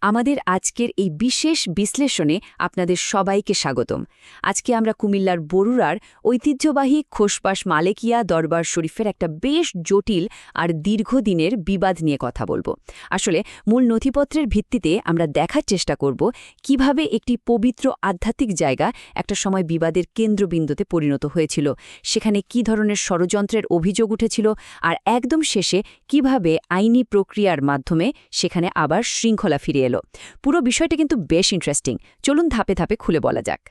আমাদের আজকের এই বিশেষ বিশ্লেষণে আপনাদের সবাইকে স্বাগতম। আজকে আমরা কুমিল্লার বরুড়ার ঐতিহ্যবাহী খোসবাস মালেকিয়া দরবার শরীফের একটা বেশ জটিল আর দীর্ঘদিনের বিবাদ নিয়ে কথা বলবো। আসলে মূল নথিপত্রের ভিত্তিতে আমরা দেখার চেষ্টা করব কিভাবে একটি পবিত্র আধ্যাত্মিক জায়গা একটা সময় বিবাদের কেন্দ্রবিন্দুতে পরিণত হয়েছিল, সেখানে কি ধরনের ষড়যন্ত্রের অভিযোগ উঠেছিল, আর একদম শেষে কিভাবে আইনি প্রক্রিয়ার মাধ্যমে সেখানে আবার শৃঙ্খলা ফিরে এলো। পুরো বিষয়টা কিন্তু বেশ ইন্টারেস্টিং। চলুন ধাপে ধাপে খুলে বলা যাক।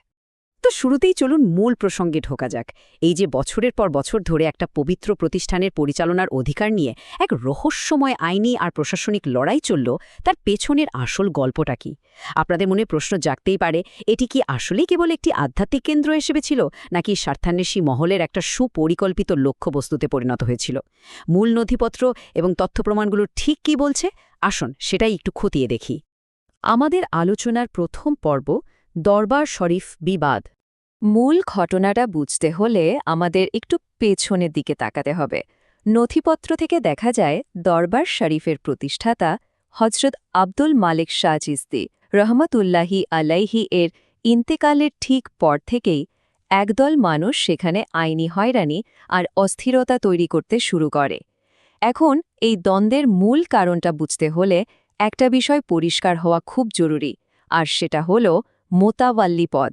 তো শুরুতেই চলুন মূল প্রসঙ্গে ঢোকা যাক। এই যে বছরের পর বছর ধরে একটা পবিত্র প্রতিষ্ঠানের পরিচালনার অধিকার নিয়ে এক রহস্যময় আইনি আর প্রশাসনিক লড়াই চলল, তার পেছনের আসল গল্পটা কি? আপনাদের মনে প্রশ্ন জাগতেই পারে, এটি কি আসলেই কেবল একটি আধ্যাত্মিক কেন্দ্র হিসেবে ছিল, নাকি স্বার্থান্বেষী মহলের একটা সুপরিকল্পিত লক্ষ্যবস্তুতে পরিণত হয়েছিল? মূল নথিপত্র এবং তথ্যপ্রমাণগুলো ঠিক কি বলছে, আসুন সেটাই একটু খতিয়ে দেখি। আমাদের আলোচনার প্রথম পর্ব, দরবার শরীফ বিবাদ। মূল ঘটনাটা বুঝতে হলে আমাদের একটু পেছনের দিকে তাকাতে হবে। নথিপত্র থেকে দেখা যায় দরবার শরীফের প্রতিষ্ঠাতা হজরত আব্দুল মালিক শাহ চিশতি রহমতুল্লাহি আলাইহি এর ইন্তেকালের ঠিক পর থেকেই একদল মানুষ সেখানে আইনি হয়রানি আর অস্থিরতা তৈরি করতে শুরু করে। এখন এই দ্বন্দ্বের মূল কারণটা বুঝতে হলে একটা বিষয় পরিষ্কার হওয়া খুব জরুরি, আর সেটা হল মোতাওয়াল্লি পদ।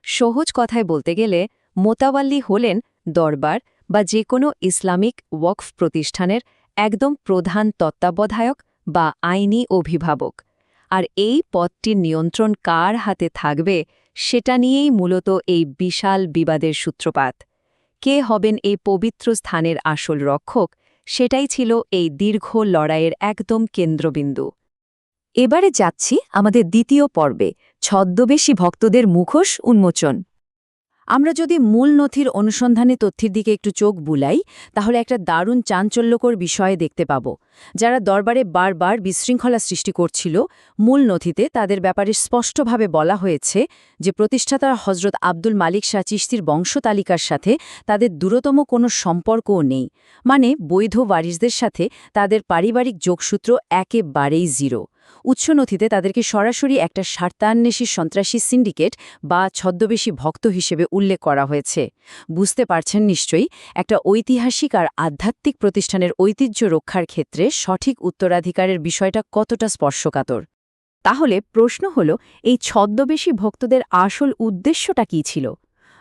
সহজ কথায় বলতে গেলে মোতাওয়াল্লি হলেন দরবার বা যে কোনো ইসলামিক ওয়াকফ প্রতিষ্ঠানের একদম প্রধান তত্ত্বাবধায়ক বা আইনি অভিভাবক। আর এই পদটির নিয়ন্ত্রণ কার হাতে থাকবে, সেটা নিয়েই মূলত এই বিশাল বিবাদের সূত্রপাত। কে হবেন এই পবিত্র স্থানের আসল রক্ষক, সেটাই ছিল এই দীর্ঘ লড়াইয়ের একদম কেন্দ্রবিন্দু। এবারে যাচ্ছি আমাদের দ্বিতীয় পর্বে, ছদ্মবেশী ভক্তদের মুখোশ উন্মোচন। আমরা যদি মূল নথির অনুসন্ধানে তথ্যের দিকে একটু চোখ বুলাই, তাহলে একটা দারুণ চাঞ্চল্যকর বিষয়ে দেখতে পাব। যারা দরবারে বারবার বিশৃঙ্খলা সৃষ্টি করছিল, মূল নথিতে তাদের ব্যাপারে স্পষ্টভাবে বলা হয়েছে যে প্রতিষ্ঠাতা হজরত আব্দুল মালিক শাহ চিশতির বংশতালিকার সাথে তাদের দূরতম কোনো সম্পর্কও নেই। মানে বৈধ ওয়ারিসদের সাথে তাদের পারিবারিক যোগসূত্র একেবারেই জিরো। উৎস নথিতে তাদেরকে সরাসরি একটা স্বার্থান্বেষী সন্ত্রাসী সিন্ডিকেট বা ছদ্মবেশী ভক্ত হিসেবে উল্লেখ করা হয়েছে। বুঝতে পারছেন নিশ্চয়ই, একটা ঐতিহাসিক আর আধ্যাত্মিক প্রতিষ্ঠানের ঐতিহ্য রক্ষার ক্ষেত্রে সঠিক উত্তরাধিকারের বিষয়টা কতটা স্পর্শকাতর। তাহলে প্রশ্ন হল, এই ছদ্মবেশী ভক্তদের আসল উদ্দেশ্যটা কী ছিল?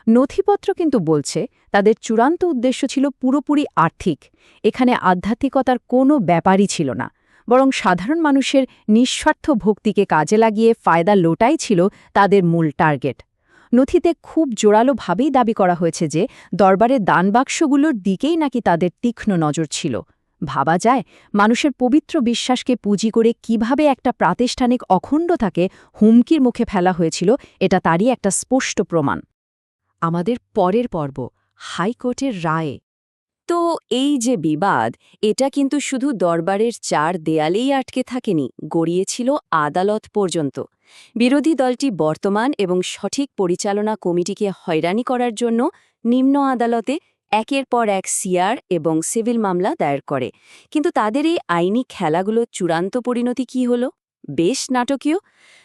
নথিপত্র কিন্তু বলছে তাদের চূড়ান্ত উদ্দেশ্য ছিল পুরোপুরি আর্থিক। এখানে আধ্যাত্মিকতার কোনো ব্যাপারই ছিল না, বরং সাধারণ মানুষের নিঃস্বার্থ ভক্তিকে কাজে লাগিয়ে ফায়দা লোটাই ছিল তাদের মূল টার্গেট। নথিতে খুব জোরালোভাবেই দাবি করা হয়েছে যে দরবারের দানবাক্সগুলোর দিকেই নাকি তাদের তীক্ষ্ণ নজর ছিল। ভাবা যায়, মানুষের পবিত্র বিশ্বাসকে পুঁজি করে কিভাবে একটা প্রাতিষ্ঠানিক অখণ্ডতাকে হুমকির মুখে ফেলা হয়েছিল, এটা তারই একটা স্পষ্ট প্রমাণ। আমাদের পরের পর্ব, হাইকোর্টের রায়। তো এই যে বিবাদ, এটা কিন্তু শুধু দরবারের চার দেয়ালেই আটকে থাকেনি, গড়িয়েছিল আদালত পর্যন্ত। বিরোধী দলটি বর্তমান এবং সঠিক পরিচালনা কমিটিকে হয়রানি করার জন্য নিম্ন আদালতে একের পর এক সিআর এবং সিভিল মামলা দায়ের করে। কিন্তু তাদের এই আইনি খেলাগুলোর চূড়ান্ত পরিণতি কী হল? বেশ নাটকীয়।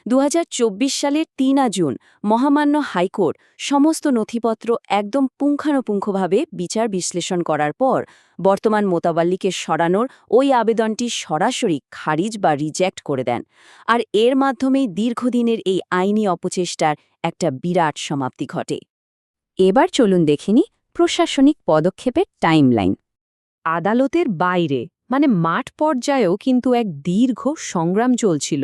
২০২৪ সালের ৩ জুন মহামান্য হাইকোর্ট সমস্ত নথিপত্র একদম পুঙ্খানুপুঙ্খভাবে বিচার বিশ্লেষণ করার পর বর্তমান মোতাওয়াল্লিকে সরানোর ওই আবেদনটি সরাসরি খারিজ বা রিজেক্ট করে দেন। আর এর মাধ্যমেই দীর্ঘদিনের এই আইনি অপচেষ্টার একটা বিরাট সমাপ্তি ঘটে। এবার চলুন দেখিনি প্রশাসনিক পদক্ষেপের টাইমলাইন। আদালতের বাইরে মানে মাঠ পর্যায়েও কিন্তু এক দীর্ঘ সংগ্রাম চলছিল।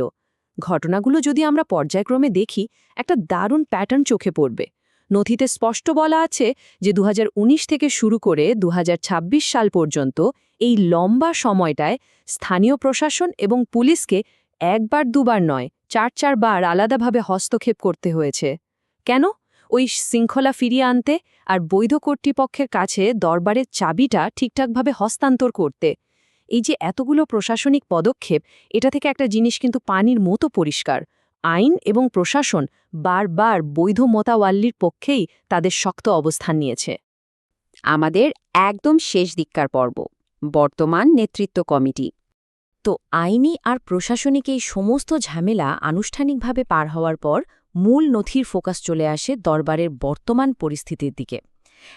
ঘটনাগুলো যদি আমরা পর্যায়ক্রমে দেখি, একটা দারুণ প্যাটার্ন চোখে পড়বে। নথিতে স্পষ্ট বলা আছে যে ২০১৯ থেকে শুরু করে ২০২৬ সাল পর্যন্ত এই লম্বা সময়টায় স্থানীয় প্রশাসন এবং পুলিশকে একবার দুবার নয়, ৪ বার আলাদাভাবে হস্তক্ষেপ করতে হয়েছে। কেন? ওই শৃঙ্খলা ফিরিয়ে আনতে আর বৈধ কর্তৃপক্ষের কাছে দরবারের চাবিটা ঠিকঠাকভাবে হস্তান্তর করতে। এই যে এতগুলো প্রশাসনিক পদক্ষেপ, এটা থেকে একটা জিনিস কিন্তু পানির মতো পরিষ্কার। আইন এবং প্রশাসন বারবার বৈধ মোতাওয়াল্লির পক্ষেই তাদের শক্ত অবস্থান নিয়েছে। আমাদের একদম শেষ দিককার পর্ব, বর্তমান নেতৃত্ব কমিটি। তো আইনি আর প্রশাসনিক এই সমস্ত ঝামেলা আনুষ্ঠানিকভাবে পার হওয়ার পর মূল নথির ফোকাস চলে আসে দরবারের বর্তমান পরিস্থিতির দিকে।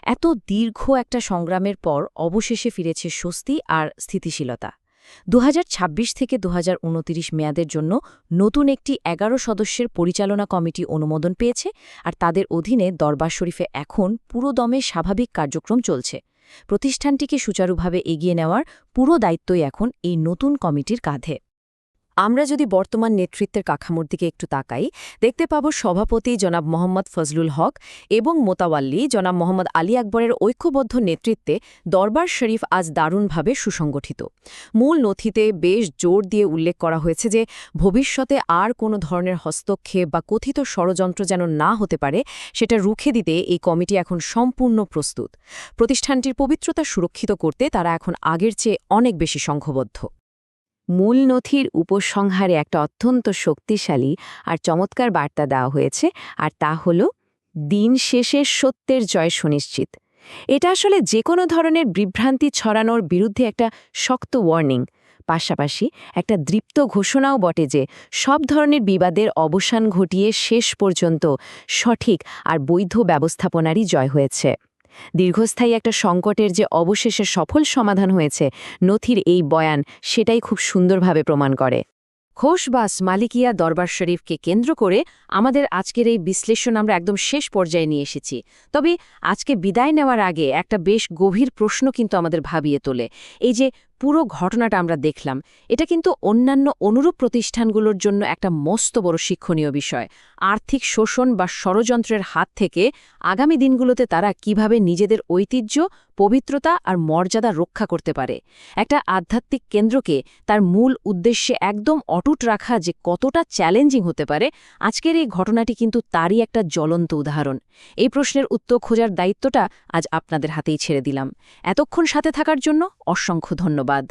এত দীর্ঘ একটা সংগ্রামের পর অবশেষে ফিরেছে স্বস্তি আর স্থিতিশীলতা। ২০২৬ থেকে ২০২৯ মেয়াদের জন্য নতুন একটি ১১ সদস্যের পরিচালনা কমিটি অনুমোদন পেয়েছে, আর তাদের অধীনে দরবার শরীফে এখন পুরোদমে স্বাভাবিক কার্যক্রম চলছে। প্রতিষ্ঠানটিকে সুচারুভাবে এগিয়ে নেওয়ার পুরো দায়িত্বই এখন এই নতুন কমিটির কাঁধে। আমরা যদি বর্তমান নেতৃত্বের কাঠামোর দিকে একটু তাকাই, দেখতে পাব সভাপতি জনাব মোহাম্মদ ফজলুল হক এবং মোতাওয়াল্লি জনাব মোহাম্মদ আলী আকবরের ঐক্যবদ্ধ নেতৃত্বে দরবার শরীফ আজ দারুণভাবে সুসংগঠিত। মূল নথিতে বেশ জোর দিয়ে উল্লেখ করা হয়েছে যে ভবিষ্যতে আর কোনো ধরনের হস্তক্ষেপ বা কথিত ষড়যন্ত্র যেন না হতে পারে, সেটা রুখে দিতে এই কমিটি এখন সম্পূর্ণ প্রস্তুত। প্রতিষ্ঠানটির পবিত্রতা সুরক্ষিত করতে তারা এখন আগের চেয়ে অনেক বেশি সংঘবদ্ধ। মূল নথির উপসংহারে একটা অত্যন্ত শক্তিশালী আর চমৎকার বার্তা দেওয়া হয়েছে, আর তা হল দিন শেষে সত্যের জয় সুনিশ্চিত। এটা আসলে যে কোনো ধরনের বিভ্রান্তি ছড়ানোর বিরুদ্ধে একটা শক্ত ওয়ার্নিং, পাশাপাশি একটা দৃপ্ত ঘোষণাও বটে যে সব ধরনের বিবাদের অবসান ঘটিয়ে শেষ পর্যন্ত সঠিক আর বৈধ ব্যবস্থাপনারই জয় হয়েছে। দীর্ঘস্থায়ী একটা সংকটের যে অবশেষে সফল সমাধান হয়েছে, নথির এই বয়ান সেটাই খুব সুন্দরভাবে প্রমাণ করে। খোশবাস মালিকিয়া দরবার শরীফকে কেন্দ্র করে আমাদের আজকের এই বিশ্লেষণ আমরা একদম শেষ পর্যায়ে নিয়ে এসেছি। তবে আজকে বিদায় নেওয়ার আগে একটা বেশ গভীর প্রশ্ন কিন্তু আমাদের ভাবিয়ে তোলে। এই যে পুরো ঘটনাটা আমরা দেখলাম, এটা কিন্তু অন্যান্য অনুরূপ প্রতিষ্ঠানগুলোর জন্য একটা মস্ত বড় শিক্ষণীয় বিষয়। আর্থিক শোষণ বা ষড়যন্ত্রের হাত থেকে আগামী দিনগুলোতে তারা কিভাবে নিজেদের ঐতিহ্য, পবিত্রতা আর মর্যাদা রক্ষা করতে পারে। একটা আধ্যাত্মিক কেন্দ্রকে তার মূল উদ্দেশ্যে একদম অটুট রাখা যে কতটা চ্যালেঞ্জিং হতে পারে, আজকের এই ঘটনাটি কিন্তু তারই একটা জ্বলন্ত উদাহরণ। এই প্রশ্নের উত্তর খোঁজার দায়িত্বটা আজ আপনাদের হাতেই ছেড়ে দিলাম। এতক্ষণ সাথে থাকার জন্য অসংখ্য ধন্যবাদ।